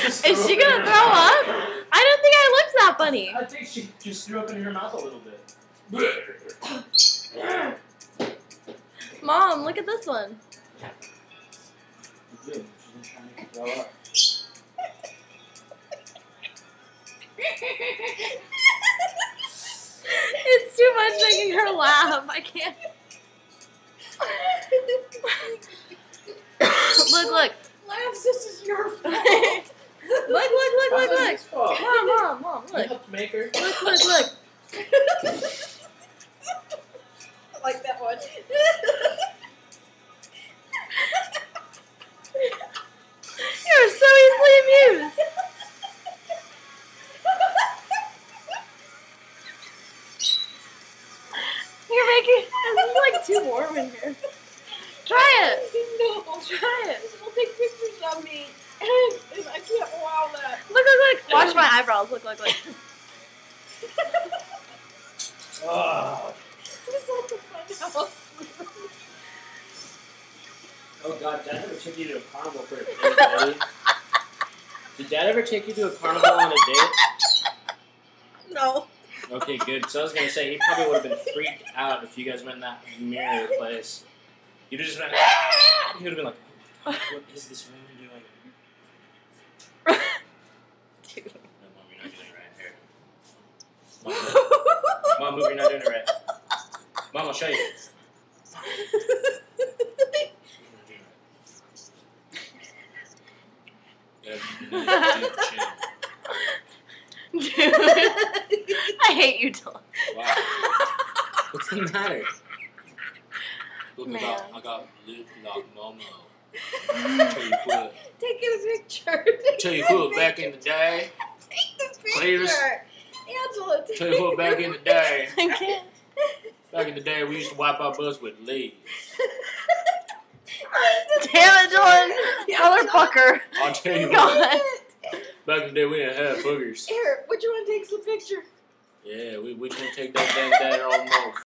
Is she gonna throw up? I don't think I looked that funny. I think she just threw up in her mouth a little bit. Mom, look at this one. Good. She's trying to make you throw up. It's too much making her laugh. I can't. Look. Lance, this is your fault. Look. Mom, You look. helped make her. Look. I like that one. You're so easily amused. You're making it's like too warm in here. Try it. No. Try it. We'll take pictures of me. And I can't allow that. Look. Watch my eyebrows. Look. Oh. This is like the fun house. Oh God, Dad ever took you to a carnival for a date, Daddy? Did Dad ever take you to a carnival on a date? No. Okay, good. So I was gonna say he probably would have been freaked out if you guys went in that mirror place. You'd have just been, ah! He would have been like, oh, what is this woman doing? Cute. No, Mom, you're not doing it right here. Mom, move, you're not doing it right. Mom, I'll show you. Dude, I hate you, Dylan. Wow. What's the matter? Look, Man. I got lip like Momo. Tell you what. Take a picture. Tell you what, back in the day. Take the picture. Cletus. Angela, take Tell you what, back in the day. I can't. Back in the day, we used to wipe our butts with leaves. Damn it, Dylan. Motherfucker. I'll tell you what. God. Back in the day, we didn't have boogers. Here, which one takes the picture? Yeah, we just want to take that dang old motherfucker.